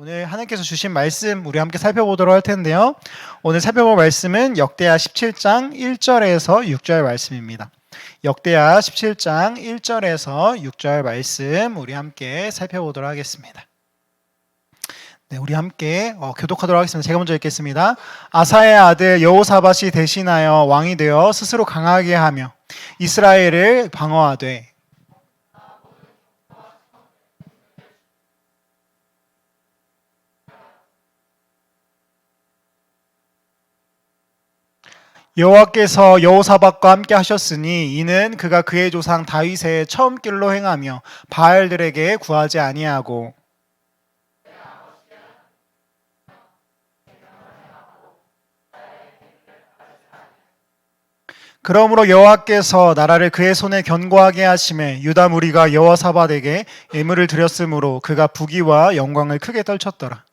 오늘 하나님께서 주신 말씀 우리 함께 살펴보도록 할 텐데요. 오늘 살펴볼 말씀은 역대하 17장 1절에서 6절 말씀입니다. 역대하 17장 1절에서 6절 말씀 우리 함께 살펴보도록 하겠습니다. 네, 우리 함께 교독하도록 하겠습니다. 제가 먼저 읽겠습니다. 아사의 아들 여호사밧이 대신하여 왕이 되어 스스로 강하게 하며 이스라엘을 방어하되 여호와께서 여호사밧과 함께 하셨으니 이는 그가 그의 조상 다윗의 처음 길로 행하며 바알들에게 구하지 아니하고 그러므로 여호와께서 나라를 그의 손에 견고하게 하심에 유다 무리가 여호사밧에게 예물을 드렸으므로 그가 부귀와 영광을 크게 떨쳤더라.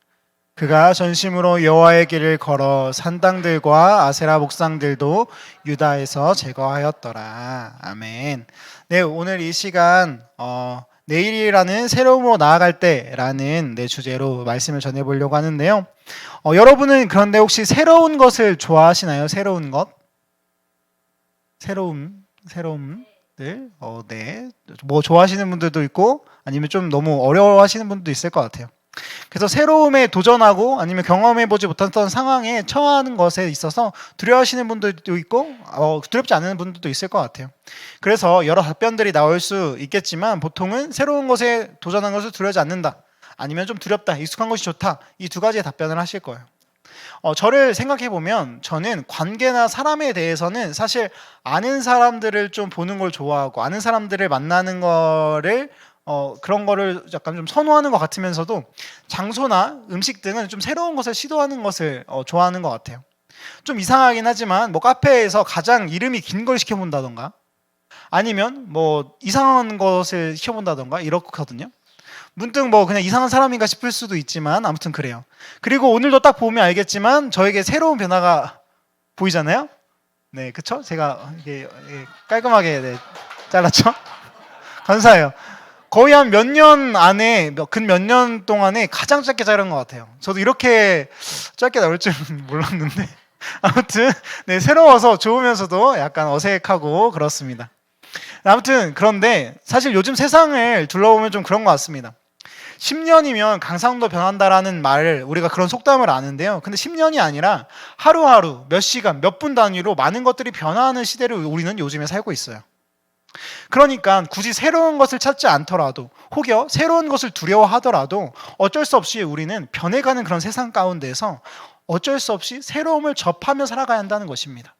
그가 전심으로 여호와의 길을 걸어 산당들과 아세라 목상들도 유다에서 제거하였더라. 아멘. 네, 오늘 이 시간 내일이라는 새로움으로 나아갈 때라는 주제로 말씀을 전해보려고 하는데요. 여러분은 그런데 혹시 새로운 것을 좋아하시나요? 새로운 것? 새로움들? 네. 뭐 좋아하시는 분들도 있고 아니면 좀 너무 어려워하시는 분들도 있을 것 같아요. 그래서 새로움에 도전하고 아니면 경험해보지 못했던 상황에 처하는 것에 있어서 두려워하시는 분들도 있고 두렵지 않은 분들도 있을 것 같아요. 그래서 여러 답변들이 나올 수 있겠지만 보통은 새로운 것에 도전하는 것을 두려워하지 않는다, 아니면 좀 두렵다, 익숙한 것이 좋다, 이 두 가지의 답변을 하실 거예요. 저를 생각해보면 저는 관계나 사람에 대해서는 사실 아는 사람들을 좀 보는 걸 좋아하고 아는 사람들을 만나는 거를 그런 거를 약간 좀 선호하는 것 같으면서도 장소나 음식 등은 좀 새로운 것을 시도하는 것을 좋아하는 것 같아요. 좀 이상하긴 하지만 뭐 카페에서 가장 이름이 긴 걸 시켜본다던가 아니면 뭐 이상한 것을 시켜본다던가 이렇거든요. 문득 뭐 그냥 이상한 사람인가 싶을 수도 있지만 아무튼 그래요. 그리고 오늘도 딱 보면 알겠지만 저에게 새로운 변화가 보이잖아요. 네, 그쵸? 제가 이게 깔끔하게 잘랐죠? 감사해요. 거의 한 몇 년 안에, 근 몇 년 동안에 가장 짧게 자른 것 같아요. 저도 이렇게 짧게 나올 줄 몰랐는데 아무튼 네, 새로워서 좋으면서도 약간 어색하고 그렇습니다. 아무튼 그런데 사실 요즘 세상을 둘러보면 좀 그런 것 같습니다. 10년이면 강산도 변한다라는 말, 우리가 그런 속담을 아는데요. 근데 10년이 아니라 하루하루 몇 시간, 몇 분 단위로 많은 것들이 변화하는 시대를 우리는 요즘에 살고 있어요. 그러니까 굳이 새로운 것을 찾지 않더라도 혹여 새로운 것을 두려워하더라도 어쩔 수 없이 우리는 변해가는 그런 세상 가운데서 어쩔 수 없이 새로움을 접하며 살아가야 한다는 것입니다.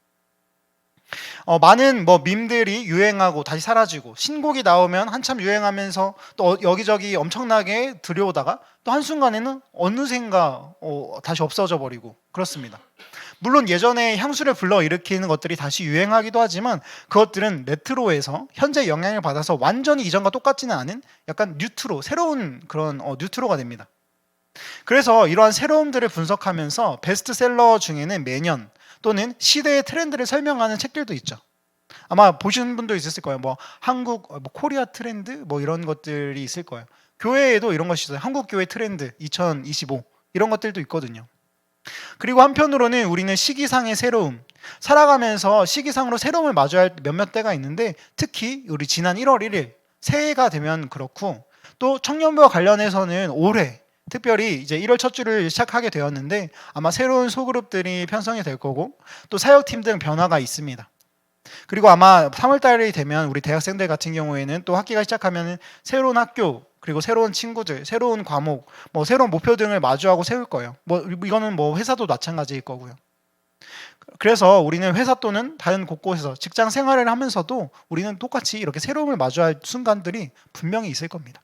많은 밈들이 유행하고 다시 사라지고 신곡이 나오면 한참 유행하면서 또 여기저기 엄청나게 들여오다가 또 한순간에는 어느샌가 다시 없어져 버리고 그렇습니다. 물론 예전에 향수를 불러일으키는 것들이 다시 유행하기도 하지만 그것들은 레트로에서 현재 영향을 받아서 완전히 이전과 똑같지는 않은 약간 뉴트로, 새로운 그런 뉴트로가 됩니다. 그래서 이러한 새로움들을 분석하면서 베스트셀러 중에는 매년 또는 시대의 트렌드를 설명하는 책들도 있죠. 아마 보시는 분도 있었을 거예요. 한국 코리아 트렌드 이런 것들이 있을 거예요. 교회에도 이런 것이 있어요. 한국 교회 트렌드 2025 이런 것들도 있거든요. 그리고 한편으로는 우리는 시기상의 새로움, 살아가면서 시기상으로 새로움을 마주할 몇몇 때가 있는데 특히 우리 지난 1월 1일 새해가 되면 그렇고 또 청년부와 관련해서는 올해 특별히 이제 1월 첫 주를 시작하게 되었는데 아마 새로운 소그룹들이 편성이 될 거고 또 사역팀 등 변화가 있습니다. 그리고 아마 3월 달이 되면 우리 대학생들 같은 경우에는 또 학기가 시작하면 새로운 학교 그리고 새로운 친구들, 새로운 과목, 새로운 목표 등을 마주하고 세울 거예요. 이거는 회사도 마찬가지일 거고요. 그래서 우리는 회사 또는 다른 곳곳에서 직장 생활을 하면서도 우리는 똑같이 이렇게 새로움을 마주할 순간들이 분명히 있을 겁니다.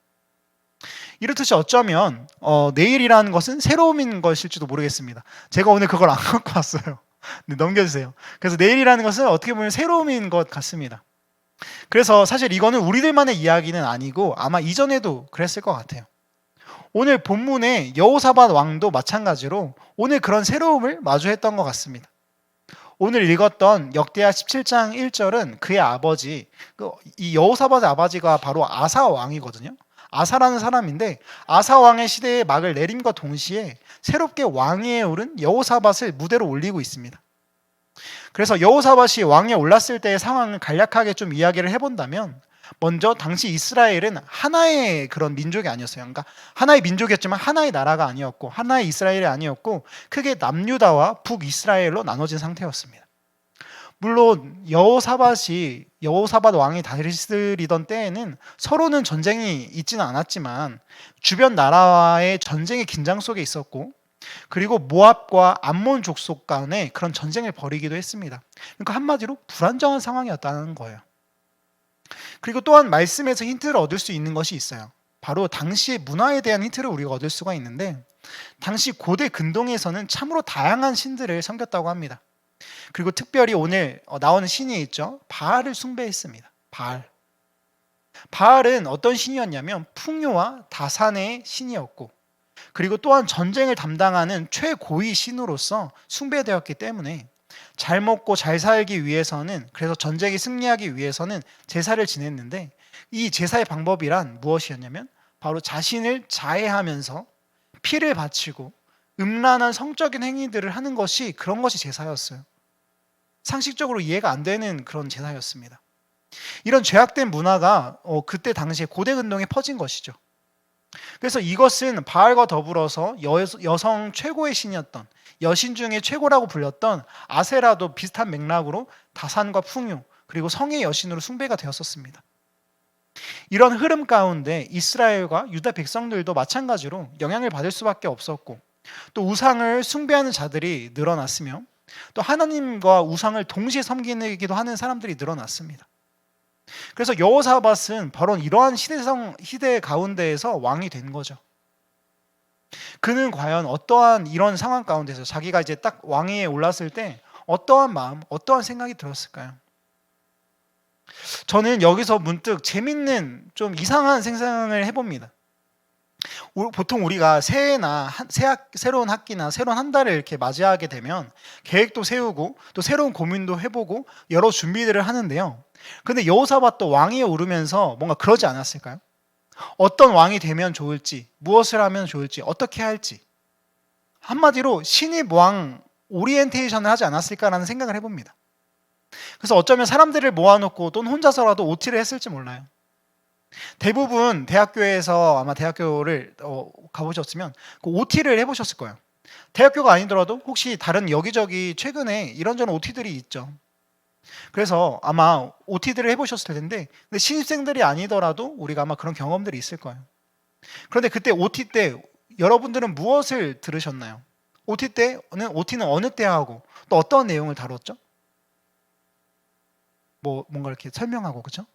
이렇듯이 어쩌면 내일이라는 것은 새로움인 것일지도 모르겠습니다. 제가 오늘 그걸 안 갖고 왔어요. 네, 넘겨주세요. 그래서 내일이라는 것은 어떻게 보면 새로움인 것 같습니다. 그래서 사실 이거는 우리들만의 이야기는 아니고 아마 이전에도 그랬을 것 같아요. 오늘 본문의 여호사밧 왕도 마찬가지로 오늘 그런 새로움을 마주했던 것 같습니다. 오늘 읽었던 역대하 17장 1절은 그의 아버지, 이 여호사밧의 아버지가 바로 아사 왕이거든요. 아사라는 사람인데 아사 왕의 시대의 막을 내림과 동시에 새롭게 왕위에 오른 여호사밧을 무대로 올리고 있습니다. 그래서 여호사밧이 왕위에 올랐을 때의 상황을 간략하게 좀 이야기를 해본다면 먼저 당시 이스라엘은 하나의 그런 민족이 아니었어요. 그러니까 하나의 민족이었지만 하나의 나라가 아니었고 하나의 이스라엘이 아니었고 크게 남유다와 북이스라엘로 나눠진 상태였습니다. 물론 여호사밧 왕이 다스리던 때에는 서로는 전쟁이 있지는 않았지만 주변 나라와의 전쟁의 긴장 속에 있었고 그리고 모압과 암몬 족속 간에 그런 전쟁을 벌이기도 했습니다. 그러니까 한마디로 불안정한 상황이었다는 거예요. 그리고 또한 말씀에서 힌트를 얻을 수 있는 것이 있어요. 바로 당시의 문화에 대한 힌트를 우리가 얻을 수가 있는데 당시 고대 근동에서는 참으로 다양한 신들을 섬겼다고 합니다. 그리고 특별히 오늘 나오는 신이 있죠. 바알을 숭배했습니다. 바알은 어떤 신이었냐면 풍요와 다산의 신이었고 그리고 또한 전쟁을 담당하는 최고위 신으로서 숭배되었기 때문에 잘 먹고 잘 살기 위해서는 그래서 전쟁에 승리하기 위해서는 제사를 지냈는데 이 제사의 방법이란 무엇이었냐면 바로 자신을 자해하면서 피를 바치고 음란한 성적인 행위들을 하는 것이 그런 것이 제사였어요. 상식적으로 이해가 안 되는 그런 제사였습니다. 이런 죄악된 문화가 그때 당시에 고대 근동에 퍼진 것이죠. 그래서 이것은 바알과 더불어서 여성 최고의 신이었던 여신 중에 최고라고 불렸던 아세라도 비슷한 맥락으로 다산과 풍요 그리고 성의 여신으로 숭배가 되었었습니다. 이런 흐름 가운데 이스라엘과 유다 백성들도 마찬가지로 영향을 받을 수밖에 없었고 또 우상을 숭배하는 자들이 늘어났으며 또 하나님과 우상을 동시에 섬기기도 하는 사람들이 늘어났습니다. 그래서 여호사밧은 바로 이러한 시대 가운데에서 왕이 된 거죠. 그는 과연 어떠한 이런 상황 가운데서 자기가 이제 딱 왕위에 올랐을 때 어떠한 마음, 어떠한 생각이 들었을까요? 저는 여기서 문득 재밌는 좀 이상한 생각을 해봅니다. 보통 우리가 새해나 새로운 학기나 새로운 한 달을 이렇게 맞이하게 되면 계획도 세우고 또 새로운 고민도 해보고 여러 준비들을 하는데요. 근데 여호사밧도 왕위에 오르면서 뭔가 그러지 않았을까요? 어떤 왕이 되면 좋을지, 무엇을 하면 좋을지, 어떻게 할지 한마디로 신입 왕 오리엔테이션을 하지 않았을까라는 생각을 해봅니다. 그래서 어쩌면 사람들을 모아놓고 또는 혼자서라도 OT를 했을지 몰라요. 대부분 대학교에서 아마 대학교를 가보셨으면 그 OT를 해보셨을 거예요. 대학교가 아니더라도 혹시 다른 여기저기 최근에 이런저런 OT들이 있죠. 그래서 아마 OT들을 해보셨을 텐데 근데 신입생들이 아니더라도 우리가 아마 그런 경험들이 있을 거예요. 그런데 그때 OT 때 여러분들은 무엇을 들으셨나요? OT는 어느 때 하고 또 어떤 내용을 다뤘죠? 뭔가 이렇게 설명하고 그죠?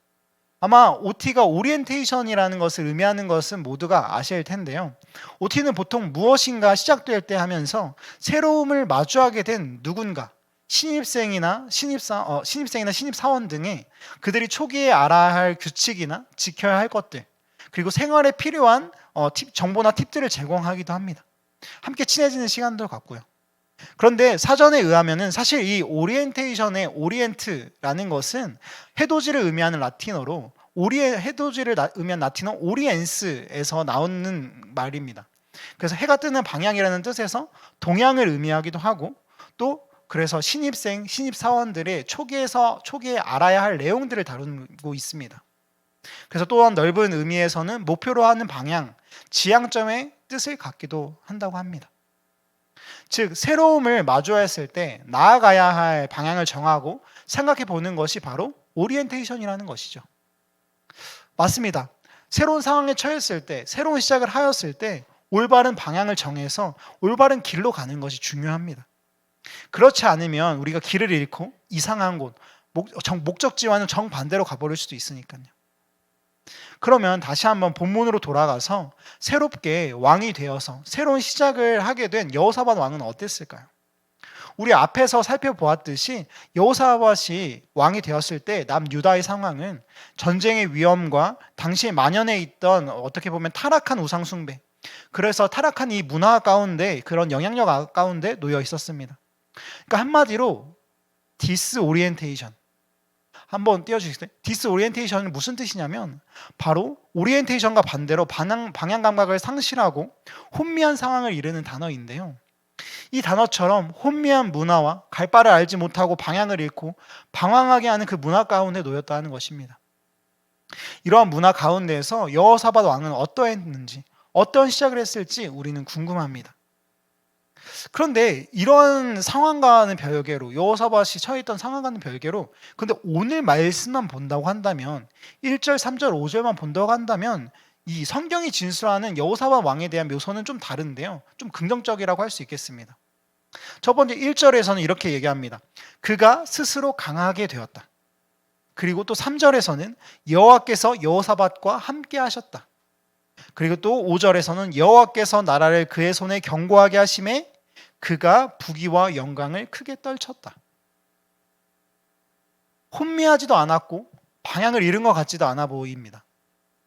아마 OT가 오리엔테이션이라는 것을 의미하는 것은 모두가 아실 텐데요. OT는 보통 무엇인가 시작될 때 하면서 새로움을 마주하게 된 누군가 신입생이나 신입사원 등의 그들이 초기에 알아야 할 규칙이나 지켜야 할 것들 그리고 생활에 필요한 정보나 팁들을 제공하기도 합니다. 함께 친해지는 시간도 갖고요. 그런데 사전에 의하면은 사실 이 오리엔테이션의 오리엔트라는 것은 해돋이를 의미하는 라틴어로 해돋이를 의미한 라틴어 오리엔스에서 나오는 말입니다. 그래서 해가 뜨는 방향이라는 뜻에서 동향을 의미하기도 하고 또 그래서 신입사원들의 초기에 알아야 할 내용들을 다루고 있습니다. 그래서 또한 넓은 의미에서는 목표로 하는 방향, 지향점의 뜻을 갖기도 한다고 합니다. 즉 새로움을 마주했을 때 나아가야 할 방향을 정하고 생각해 보는 것이 바로 오리엔테이션이라는 것이죠. 맞습니다. 새로운 상황에 처했을 때 새로운 시작을 하였을 때 올바른 방향을 정해서 올바른 길로 가는 것이 중요합니다. 그렇지 않으면 우리가 길을 잃고 이상한 곳, 목적지와는 정반대로 가버릴 수도 있으니까요. 그러면 다시 한번 본문으로 돌아가서 새롭게 왕이 되어서 새로운 시작을 하게 된 여호사밧 왕은 어땠을까요? 우리 앞에서 살펴보았듯이 여호사밧이 왕이 되었을 때 남유다의 상황은 전쟁의 위험과 당시에 만연해 있던 어떻게 보면 타락한 우상 숭배, 그래서 타락한 이 문화 가운데 그런 영향력 가운데 놓여 있었습니다. 그러니까 한마디로 디스오리엔테이션, 한번 띄워주시겠어요? 디스오리엔테이션은 무슨 뜻이냐면 바로 오리엔테이션과 반대로 방향 감각을 상실하고 혼미한 상황을 이르는 단어인데요. 이 단어처럼 혼미한 문화와 갈 바를 알지 못하고 방향을 잃고 방황하게 하는 그 문화 가운데 놓였다는 것입니다. 이러한 문화 가운데에서 여호사밧 왕은 어떠했는지, 어떤 시작을 했을지 우리는 궁금합니다. 그런데 이런 상황과는 별개로, 여호사밧이 처해있던 상황과는 별개로, 근데 오늘 말씀만 본다고 한다면 1절, 3절, 5절만 본다고 한다면 이 성경이 진술하는 여호사밧 왕에 대한 묘소는 좀 다른데요, 좀 긍정적이라고 할 수 있겠습니다. 첫 번째 1절에서는 이렇게 얘기합니다. 그가 스스로 강하게 되었다. 그리고 또 3절에서는 여호와께서 여호사밧과 함께 하셨다. 그리고 또 5절에서는 여호와께서 나라를 그의 손에 견고하게 하심에 그가 부귀와 영광을 크게 떨쳤다. 혼미하지도 않았고 방향을 잃은 것 같지도 않아 보입니다.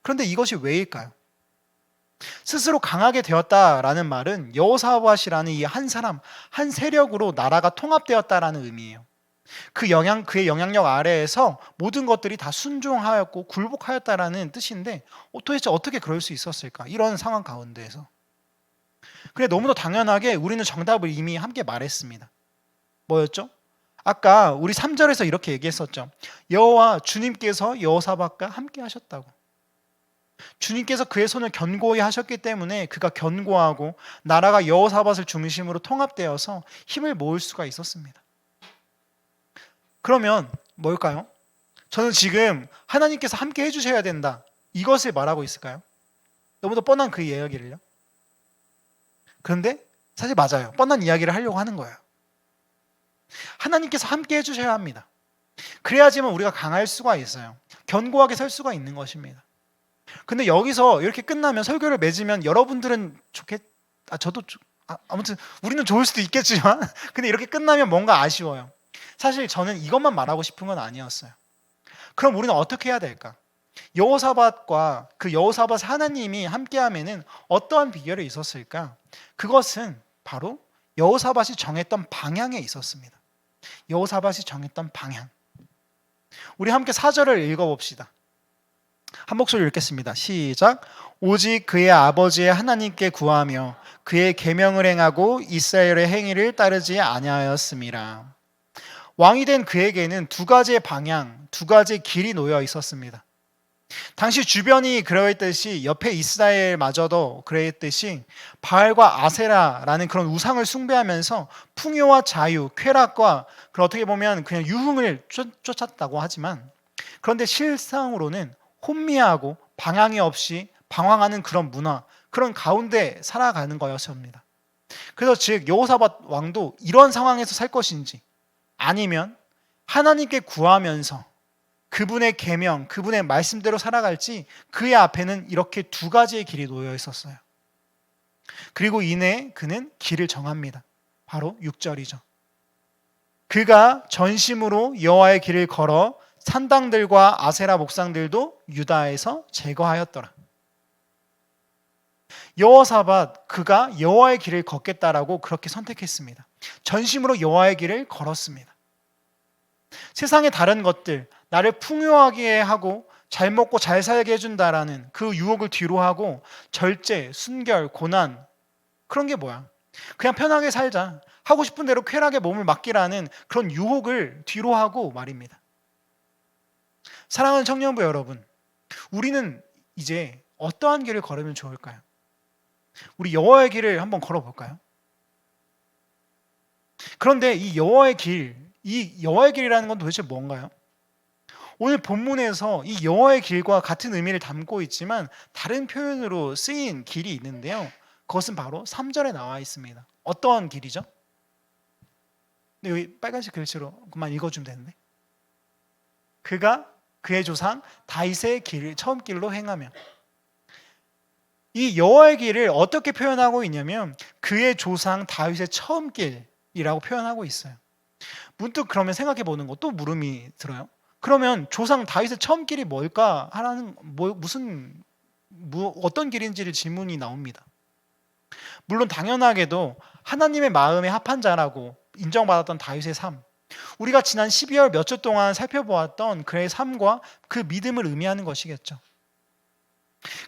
그런데 이것이 왜일까요? 스스로 강하게 되었다라는 말은 여호사밧이라는 이 한 사람, 한 세력으로 나라가 통합되었다라는 의미예요. 그의 영향력 아래에서 모든 것들이 다 순종하였고 굴복하였다라는 뜻인데 도대체 어떻게 그럴 수 있었을까? 이런 상황 가운데에서. 그래, 너무도 당연하게 우리는 정답을 이미 함께 말했습니다. 뭐였죠? 아까 우리 3절에서 이렇게 얘기했었죠. 여호와 주님께서 여호사밧과 함께 하셨다고. 주님께서 그의 손을 견고히 하셨기 때문에 그가 견고하고 나라가 여호사밧을 중심으로 통합되어서 힘을 모을 수가 있었습니다. 그러면 뭘까요? 저는 지금 하나님께서 함께 해주셔야 된다, 이것을 말하고 있을까요? 너무도 뻔한 그 이야기를요. 그런데 사실 맞아요. 뻔한 이야기를 하려고 하는 거예요. 하나님께서 함께 해주셔야 합니다. 그래야지만 우리가 강할 수가 있어요. 견고하게 설 수가 있는 것입니다. 근데 여기서 이렇게 끝나면, 설교를 맺으면 여러분들은 아무튼 우리는 좋을 수도 있겠지만 근데 이렇게 끝나면 뭔가 아쉬워요. 사실 저는 이것만 말하고 싶은 건 아니었어요. 그럼 우리는 어떻게 해야 될까? 여호사밧과 그 여호사밧 하나님이 함께하면은 어떠한 비결이 있었을까? 그것은 바로 여호사밧이 정했던 방향에 있었습니다. 여호사밧이 정했던 방향. 우리 함께 4절을 읽어봅시다. 한 목소리 읽겠습니다. 시작. 오직 그의 아버지의 하나님께 구하며 그의 계명을 행하고 이스라엘의 행위를 따르지 아니하였음이라. 왕이 된 그에게는 두 가지의 방향, 두 가지의 길이 놓여 있었습니다. 당시 주변이 그러했듯이 옆에 이스라엘마저도 그랬듯이 바알과 아세라라는 그런 우상을 숭배하면서 풍요와 자유, 쾌락과 어떻게 보면 그냥 유흥을 쫓았다고 하지만, 그런데 실상으로는 혼미하고 방향이 없이 방황하는 그런 문화, 그런 가운데 살아가는 거였습니다. 그래서 즉 여호사밧 왕도 이런 상황에서 살 것인지, 아니면 하나님께 구하면서 그분의 계명, 그분의 말씀대로 살아갈지, 그의 앞에는 이렇게 두 가지의 길이 놓여 있었어요. 그리고 이내 그는 길을 정합니다. 바로 6절이죠. 그가 전심으로 여호와의 길을 걸어 산당들과 아세라 목상들도 유다에서 제거하였더라. 여호사밧, 그가 여호와의 길을 걷겠다라고 그렇게 선택했습니다. 전심으로 여호와의 길을 걸었습니다. 세상의 다른 것들, 나를 풍요하게 하고 잘 먹고 잘 살게 해준다라는 그 유혹을 뒤로 하고 절제, 순결, 고난, 그런 게 뭐야? 그냥 편하게 살자, 하고 싶은 대로 쾌락에 몸을 맡기라는 그런 유혹을 뒤로 하고 말입니다. 사랑하는 청년부 여러분, 우리는 이제 어떠한 길을 걸으면 좋을까요? 우리 여호와의 길을 한번 걸어볼까요? 그런데 이 여호와의 길이라는 건 도대체 뭔가요? 오늘 본문에서 이 여호와의 길과 같은 의미를 담고 있지만 다른 표현으로 쓰인 길이 있는데요. 그것은 바로 3절에 나와 있습니다. 어떠한 길이죠? 여기 빨간색 글씨로 그만 읽어주면 되는데, 그가 그의 조상 다윗의 길을 처음 길로 행하며. 이 여호와의 길을 어떻게 표현하고 있냐면 그의 조상 다윗의 처음 길이라고 표현하고 있어요. 문득 그러면 생각해 보는 거, 또 물음이 들어요. 그러면 조상 다윗의 처음 길이 뭘까 하는 어떤 길인지를 질문이 나옵니다. 물론 당연하게도 하나님의 마음에 합한 자라고 인정받았던 다윗의 삶, 우리가 지난 12월 몇 주 동안 살펴보았던 그의 삶과 그 믿음을 의미하는 것이겠죠.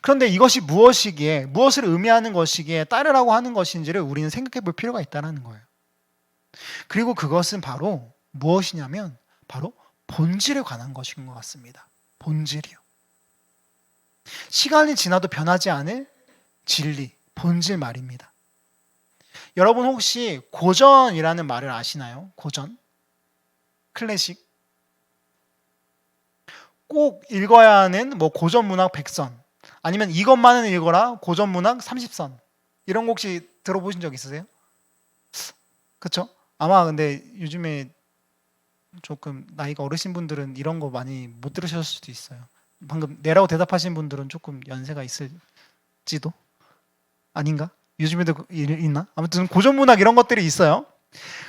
그런데 이것이 무엇이기에, 무엇을 의미하는 것이기에 따르라고 하는 것인지를 우리는 생각해 볼 필요가 있다는 거예요. 그리고 그것은 바로 무엇이냐면 바로 본질에 관한 것인 것 같습니다. 본질이요. 시간이 지나도 변하지 않을 진리, 본질 말입니다. 여러분 혹시 고전이라는 말을 아시나요? 고전? 클래식? 꼭 읽어야 하는 고전 문학 100선, 아니면 이것만은 읽어라 고전 문학 30선, 이런 거 혹시 들어보신 적 있으세요? 그쵸? 아마 근데 요즘에 조금 나이가 어르신 분들은 이런 거 많이 못 들으셨을 수도 있어요. 방금 네라고 대답하신 분들은 조금 연세가 있을지도? 아닌가? 요즘에도 있나? 아무튼 고전 문학 이런 것들이 있어요.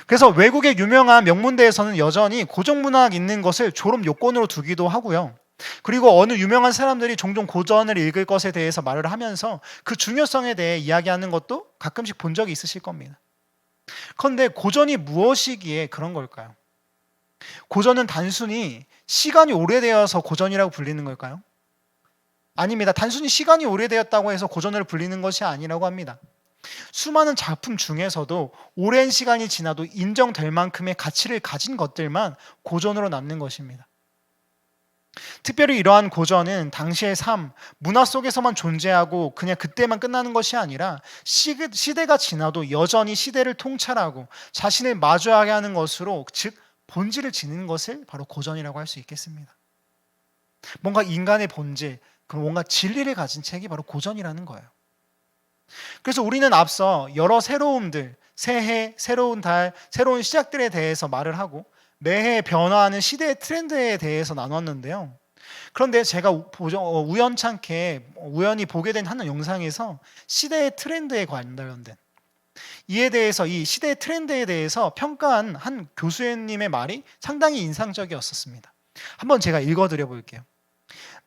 그래서 외국의 유명한 명문대에서는 여전히 고전 문학 있는 것을 졸업 요건으로 두기도 하고요. 그리고 어느 유명한 사람들이 종종 고전을 읽을 것에 대해서 말을 하면서 그 중요성에 대해 이야기하는 것도 가끔씩 본 적이 있으실 겁니다. 그런데 고전이 무엇이기에 그런 걸까요? 고전은 단순히 시간이 오래되어서 고전이라고 불리는 걸까요? 아닙니다. 단순히 시간이 오래되었다고 해서 고전을 불리는 것이 아니라고 합니다. 수많은 작품 중에서도 오랜 시간이 지나도 인정될 만큼의 가치를 가진 것들만 고전으로 남는 것입니다. 특별히 이러한 고전은 당시의 삶, 문화 속에서만 존재하고 그냥 그때만 끝나는 것이 아니라 시대가 지나도 여전히 시대를 통찰하고 자신을 마주하게 하는 것으로, 즉 본질을 지니는 것을 바로 고전이라고 할 수 있겠습니다. 뭔가 인간의 본질, 뭔가 진리를 가진 책이 바로 고전이라는 거예요. 그래서 우리는 앞서 여러 새로움들, 새해, 새로운 달, 새로운 시작들에 대해서 말을 하고 매해 변화하는 시대의 트렌드에 대해서 나눴는데요. 그런데 제가 우연히 보게 된 한 영상에서 시대의 트렌드에 관련된 이에 대해서, 이 시대의 트렌드에 대해서 평가한 한 교수님의 말이 상당히 인상적이었습니다. 한번 제가 읽어드려 볼게요.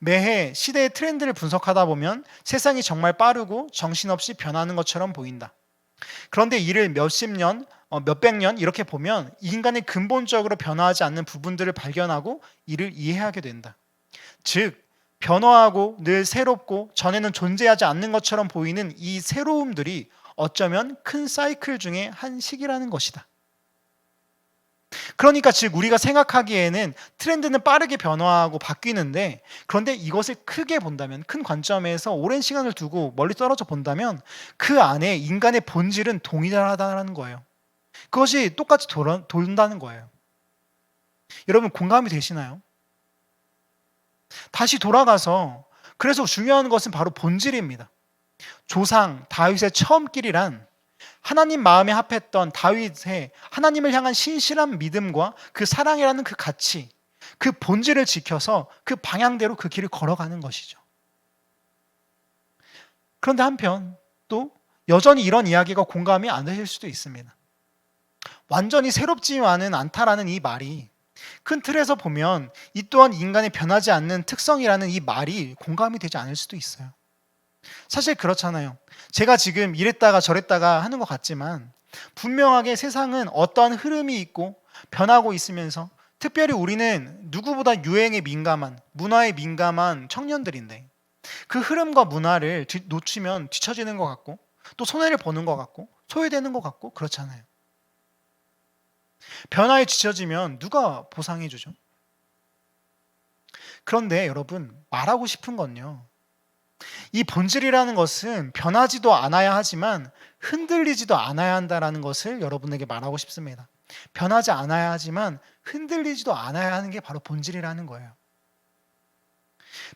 매해 시대의 트렌드를 분석하다 보면 세상이 정말 빠르고 정신없이 변하는 것처럼 보인다. 그런데 이를 몇십 년, 몇백 년 이렇게 보면 인간의 근본적으로 변화하지 않는 부분들을 발견하고 이를 이해하게 된다. 즉, 변화하고 늘 새롭고 전에는 존재하지 않는 것처럼 보이는 이 새로움들이 어쩌면 큰 사이클 중에 한 시기라는 것이다. 그러니까 즉 우리가 생각하기에는 트렌드는 빠르게 변화하고 바뀌는데, 그런데 이것을 크게 본다면, 큰 관점에서 오랜 시간을 두고 멀리 떨어져 본다면 그 안에 인간의 본질은 동일하다는 거예요. 그것이 똑같이 돈다는 거예요. 여러분 공감이 되시나요? 다시 돌아가서, 그래서 중요한 것은 바로 본질입니다. 조상 다윗의 처음 길이란 하나님 마음에 합했던 다윗의 하나님을 향한 신실한 믿음과 그 사랑이라는 그 가치, 그 본질을 지켜서 그 방향대로 그 길을 걸어가는 것이죠. 그런데 한편 또 여전히 이런 이야기가 공감이 안 되실 수도 있습니다. 완전히 새롭지만은 않다라는 이 말이, 큰 틀에서 보면 이 또한 인간의 변하지 않는 특성이라는 이 말이 공감이 되지 않을 수도 있어요. 사실 그렇잖아요. 제가 지금 이랬다가 저랬다가 하는 것 같지만 분명하게 세상은 어떠한 흐름이 있고 변하고 있으면서, 특별히 우리는 누구보다 유행에 민감한, 문화에 민감한 청년들인데 그 흐름과 문화를 놓치면 뒤처지는 것 같고 또 손해를 보는 것 같고 소외되는 것 같고 그렇잖아요. 변화에 뒤처지면 누가 보상해 주죠? 그런데 여러분, 말하고 싶은 건요, 이 본질이라는 것은 변하지도 않아야 하지만 흔들리지도 않아야 한다는 것을 여러분에게 말하고 싶습니다. 변하지 않아야 하지만 흔들리지도 않아야 하는 게 바로 본질이라는 거예요.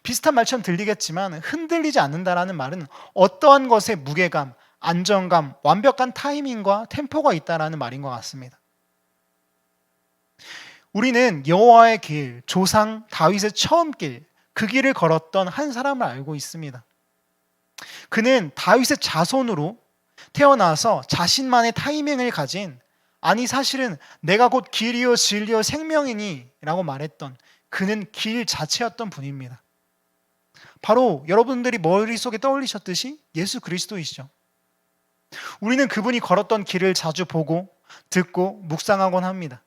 비슷한 말처럼 들리겠지만 흔들리지 않는다라는 말은 어떠한 것에 무게감, 안정감, 완벽한 타이밍과 템포가 있다라는 말인 것 같습니다. 우리는 여호와의 길, 조상 다윗의 처음 길, 그 길을 걸었던 한 사람을 알고 있습니다. 그는 다윗의 자손으로 태어나서 자신만의 타이밍을 가진, 아니 사실은 내가 곧 길이요 진리요 생명이니 라고 말했던, 그는 길 자체였던 분입니다. 바로 여러분들이 머릿속에 떠올리셨듯이 예수 그리스도이시죠. 우리는 그분이 걸었던 길을 자주 보고 듣고 묵상하곤 합니다.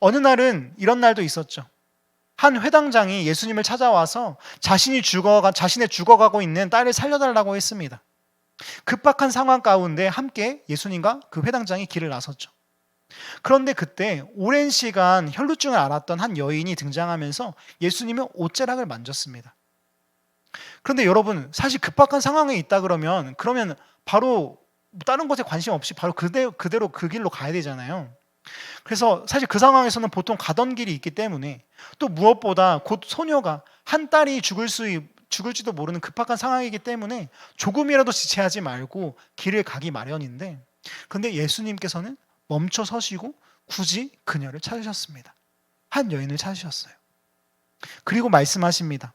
어느 날은 이런 날도 있었죠. 한 회당장이 예수님을 찾아와서 자신의 죽어가고 있는 딸을 살려달라고 했습니다. 급박한 상황 가운데 함께 예수님과 그 회당장이 길을 나섰죠. 그런데 그때 오랜 시간 혈루증을 앓았던 한 여인이 등장하면서 예수님의 옷자락을 만졌습니다. 그런데 여러분, 사실 급박한 상황에 있다 그러면 바로 다른 것에 관심 없이 바로 그대로 그 길로 가야 되잖아요. 그래서 사실 그 상황에서는 보통 가던 길이 있기 때문에, 또 무엇보다 곧 소녀가 한 딸이 죽을지도 모르는 급박한 상황이기 때문에 조금이라도 지체하지 말고 길을 가기 마련인데, 그런데 예수님께서는 멈춰 서시고 굳이 그녀를 찾으셨습니다. 한 여인을 찾으셨어요. 그리고 말씀하십니다.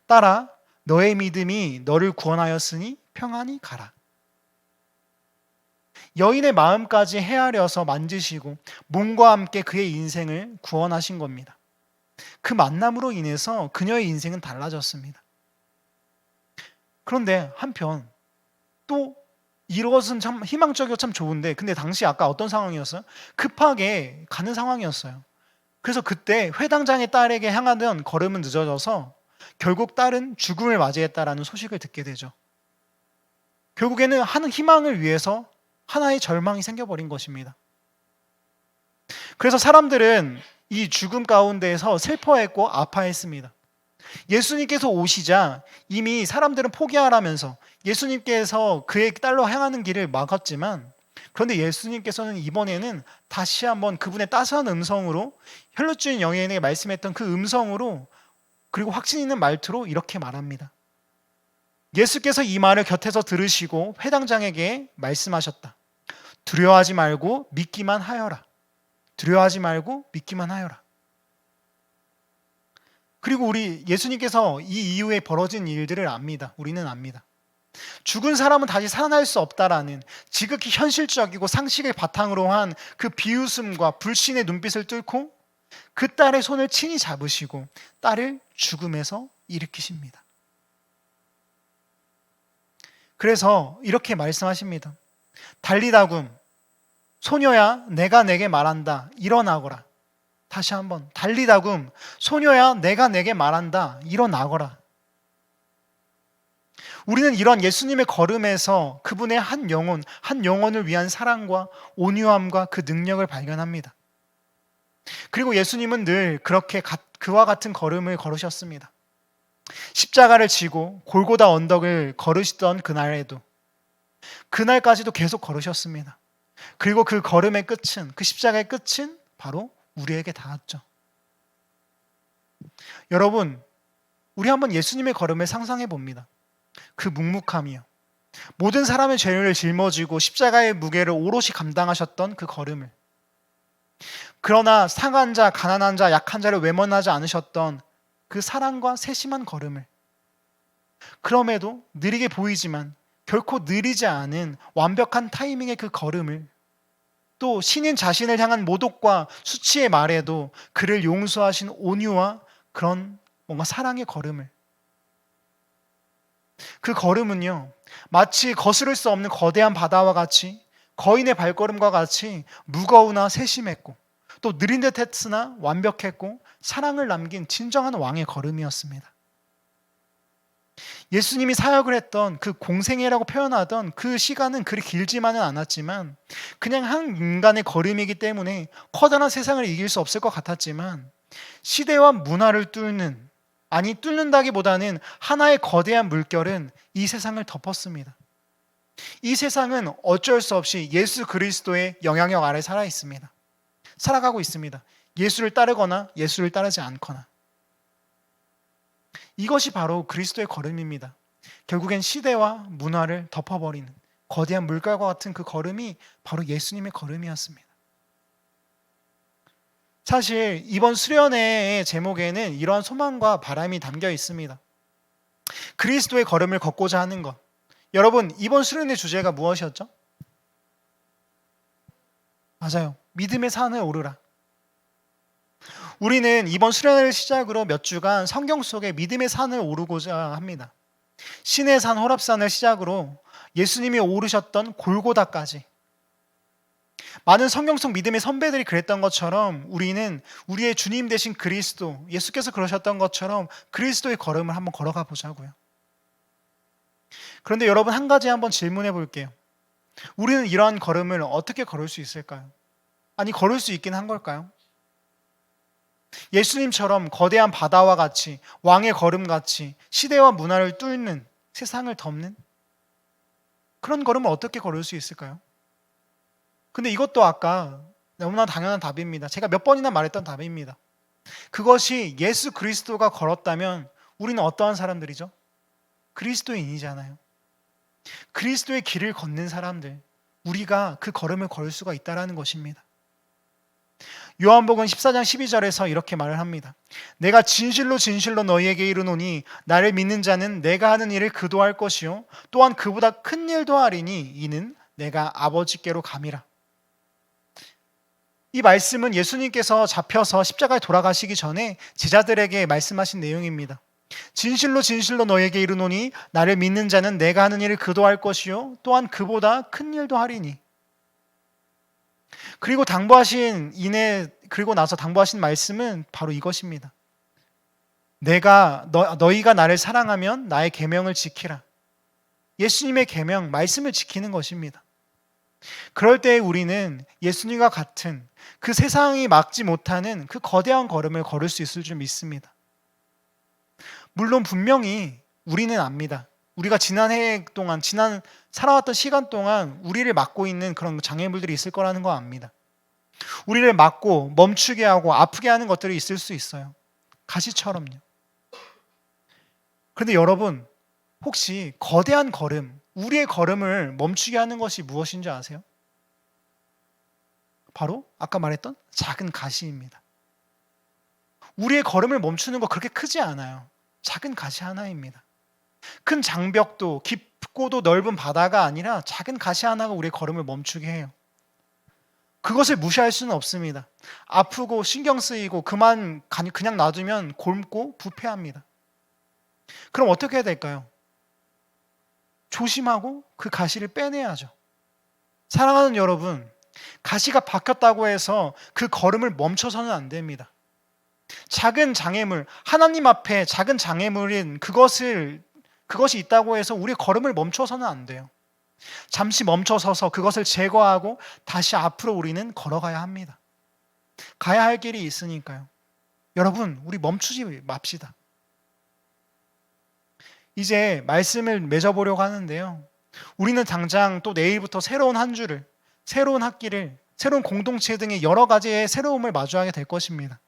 딸아, 너의 믿음이 너를 구원하였으니 평안히 가라. 여인의 마음까지 헤아려서 만지시고 몸과 함께 그의 인생을 구원하신 겁니다. 그 만남으로 인해서 그녀의 인생은 달라졌습니다. 그런데 한편 또 이것은 참 희망적이고 참 좋은데, 근데 당시 아까 어떤 상황이었어요? 급하게 가는 상황이었어요. 그래서 그때 회당장의 딸에게 향하던 걸음은 늦어져서 결국 딸은 죽음을 맞이했다라는 소식을 듣게 되죠. 결국에는 한 희망을 위해서 하나의 절망이 생겨버린 것입니다. 그래서 사람들은 이 죽음 가운데에서 슬퍼했고 아파했습니다. 예수님께서 오시자 이미 사람들은 포기하라면서 예수님께서 그의 딸로 향하는 길을 막았지만, 그런데 예수님께서는 이번에는 다시 한번 그분의 따스한 음성으로, 혈루증 여인에게 말씀했던 그 음성으로, 그리고 확신 있는 말투로 이렇게 말합니다. 예수께서 이 말을 곁에서 들으시고 회당장에게 말씀하셨다. 두려워하지 말고 믿기만 하여라. 두려워하지 말고 믿기만 하여라. 그리고 우리 예수님께서 이 이후에 벌어진 일들을 압니다. 우리는 압니다. 죽은 사람은 다시 살아날 수 없다라는 지극히 현실적이고 상식을 바탕으로 한 그 비웃음과 불신의 눈빛을 뚫고 그 딸의 손을 친히 잡으시고 딸을 죽음에서 일으키십니다. 그래서 이렇게 말씀하십니다. 달리다굼, 소녀야 내가 내게 말한다, 일어나거라. 다시 한번, 달리다굼, 소녀야 내가 내게 말한다, 일어나거라. 우리는 이런 예수님의 걸음에서 그분의 한 영혼을 위한 사랑과 온유함과 그 능력을 발견합니다. 그리고 예수님은 늘 그렇게 그와 같은 걸음을 걸으셨습니다. 십자가를 지고 골고다 언덕을 걸으시던 그날까지도 계속 걸으셨습니다. 그리고 그 걸음의 끝은, 그 십자가의 끝은 바로 우리에게 닿았죠. 여러분, 우리 한번 예수님의 걸음을 상상해 봅니다. 그 묵묵함이요, 모든 사람의 죄를 짊어지고 십자가의 무게를 오롯이 감당하셨던 그 걸음을, 그러나 상한 자, 가난한 자, 약한 자를 외면하지 않으셨던 그 사랑과 세심한 걸음을, 그럼에도 느리게 보이지만 결코 느리지 않은 완벽한 타이밍의 그 걸음을, 또 신인 자신을 향한 모독과 수치의 말에도 그를 용서하신 온유와 그런 뭔가 사랑의 걸음을, 그 걸음은요, 마치 거스를 수 없는 거대한 바다와 같이, 거인의 발걸음과 같이 무거우나 세심했고, 또 느린 듯 했으나 완벽했고 사랑을 남긴 진정한 왕의 걸음이었습니다. 예수님이 사역을 했던 그 공생애라고 표현하던 그 시간은 그리 길지만은 않았지만, 그냥 한 인간의 걸음이기 때문에 커다란 세상을 이길 수 없을 것 같았지만, 시대와 문화를 뚫는다기보다는 하나의 거대한 물결은 이 세상을 덮었습니다. 이 세상은 어쩔 수 없이 예수 그리스도의 영향력 아래 살아가고 있습니다. 예수를 따르거나 예수를 따르지 않거나. 이것이 바로 그리스도의 걸음입니다. 결국엔 시대와 문화를 덮어버리는 거대한 물결과 같은 그 걸음이 바로 예수님의 걸음이었습니다. 사실 이번 수련회의 제목에는 이러한 소망과 바람이 담겨 있습니다. 그리스도의 걸음을 걷고자 하는 것. 여러분, 이번 수련회 주제가 무엇이었죠? 맞아요. 믿음의 산을 오르라. 우리는 이번 수련회를 시작으로 몇 주간 성경 속에 믿음의 산을 오르고자 합니다. 신의 산 호랍산을 시작으로 예수님이 오르셨던 골고다까지, 많은 성경 속 믿음의 선배들이 그랬던 것처럼 우리는 우리의 주님 되신 그리스도, 예수께서 그러셨던 것처럼 그리스도의 걸음을 한번 걸어가 보자고요. 그런데 여러분, 한 가지 한번 질문해 볼게요. 우리는 이러한 걸음을 어떻게 걸을 수 있을까요? 아니, 걸을 수 있긴 한 걸까요? 예수님처럼 거대한 바다와 같이, 왕의 걸음같이 시대와 문화를 뚫는, 세상을 덮는 그런 걸음을 어떻게 걸을 수 있을까요? 근데 이것도 아까 너무나 당연한 답입니다. 제가 몇 번이나 말했던 답입니다. 그것이 예수 그리스도가 걸었다면 우리는 어떠한 사람들이죠? 그리스도인이잖아요. 그리스도의 길을 걷는 사람들, 우리가 그 걸음을 걸을 수가 있다는 것입니다. 요한복음 14장 12절에서 이렇게 말을 합니다. 내가 진실로 진실로 너희에게 이르노니 나를 믿는 자는 내가 하는 일을 그도 할 것이요 또한 그보다 큰 일도 하리니 이는 내가 아버지께로 감이라. 이 말씀은 예수님께서 잡혀서 십자가에 돌아가시기 전에 제자들에게 말씀하신 내용입니다. 진실로 진실로 너희에게 이르노니 나를 믿는 자는 내가 하는 일을 그도 할 것이요 또한 그보다 큰 일도 하리니. 그리고 그리고 나서 당부하신 말씀은 바로 이것입니다. 너희가 나를 사랑하면 나의 계명을 지키라. 예수님의 계명, 말씀을 지키는 것입니다. 그럴 때 우리는 예수님과 같은 그 세상이 막지 못하는 그 거대한 걸음을 걸을 수 있을 줄 믿습니다. 물론 분명히 우리는 압니다. 우리가 지난 살아왔던 시간 동안 우리를 막고 있는 그런 장애물들이 있을 거라는 거 압니다. 우리를 막고 멈추게 하고 아프게 하는 것들이 있을 수 있어요. 가시처럼요. 그런데 여러분, 혹시 거대한 걸음, 우리의 걸음을 멈추게 하는 것이 무엇인지 아세요? 바로 아까 말했던 작은 가시입니다. 우리의 걸음을 멈추는 거 그렇게 크지 않아요. 작은 가시 하나입니다. 큰 장벽도 깊고도 넓은 바다가 아니라 작은 가시 하나가 우리의 걸음을 멈추게 해요. 그것을 무시할 수는 없습니다. 아프고 신경 쓰이고 그냥 놔두면 곪고 부패합니다. 그럼 어떻게 해야 될까요? 조심하고 그 가시를 빼내야죠. 사랑하는 여러분, 가시가 박혔다고 해서 그 걸음을 멈춰서는 안 됩니다. 작은 장애물, 하나님 앞에 작은 장애물인 그것이 있다고 해서 우리 걸음을 멈춰서는 안 돼요. 잠시 멈춰서서 그것을 제거하고 다시 앞으로 우리는 걸어가야 합니다. 가야 할 길이 있으니까요. 여러분, 우리 멈추지 맙시다. 이제 말씀을 맺어보려고 하는데요. 우리는 당장 또 내일부터 새로운 한 주를, 새로운 학기를, 새로운 공동체 등의 여러 가지의 새로움을 마주하게 될 것입니다.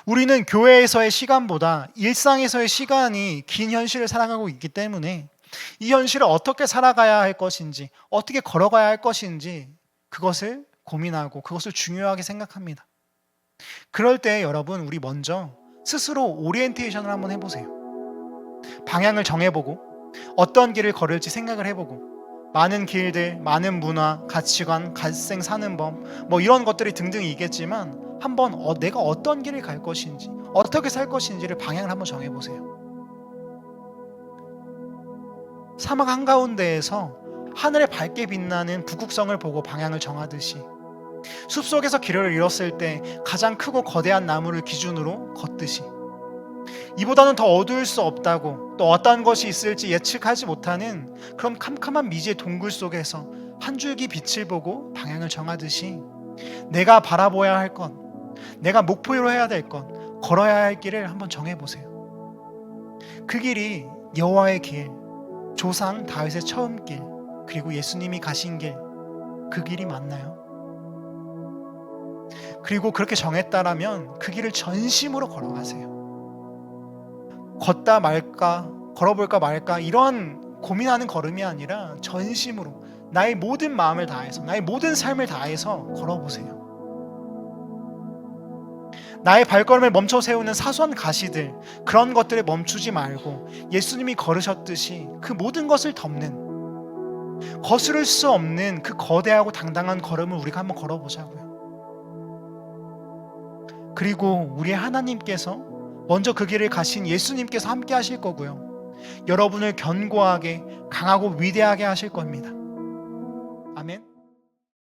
우리는 교회에서의 시간보다 일상에서의 시간이 긴 현실을 살아가고 있기 때문에 이 현실을 어떻게 살아가야 할 것인지, 어떻게 걸어가야 할 것인지 그것을 고민하고 그것을 중요하게 생각합니다. 그럴 때 여러분, 우리 먼저 스스로 오리엔테이션을 한번 해보세요. 방향을 정해보고 어떤 길을 걸을지 생각을 해보고 많은 길들, 많은 문화, 가치관, 갓생 사는 법 이런 것들이 등등 있겠지만 한번 내가 어떤 길을 갈 것인지, 어떻게 살 것인지를 방향을 한번 정해보세요. 사막 한가운데에서 하늘에 밝게 빛나는 북극성을 보고 방향을 정하듯이 숲속에서 길을 잃었을 때 가장 크고 거대한 나무를 기준으로 걷듯이 이보다는 더 어두울 수 없다고, 또 어떤 것이 있을지 예측하지 못하는 그런 캄캄한 미지의 동굴 속에서 한 줄기 빛을 보고 방향을 정하듯이 내가 바라보아야 할 것, 내가 목표로 해야 될 것, 걸어야 할 길을 한번 정해보세요. 그 길이 여호와의 길, 조상 다윗의 처음 길, 그리고 예수님이 가신 길, 그 길이 맞나요? 그리고 그렇게 정했다라면 그 길을 전심으로 걸어가세요. 걷다 말까, 걸어볼까 말까 이러한 고민하는 걸음이 아니라 전심으로 나의 모든 마음을 다해서, 나의 모든 삶을 다해서 걸어보세요. 나의 발걸음을 멈춰 세우는 사소한 가시들, 그런 것들에 멈추지 말고 예수님이 걸으셨듯이 그 모든 것을 덮는, 거스를 수 없는 그 거대하고 당당한 걸음을 우리가 한번 걸어보자고요. 그리고 우리 하나님께서 먼저 그 길을 가신 예수님께서 함께 하실 거고요. 여러분을 견고하게, 강하고 위대하게 하실 겁니다.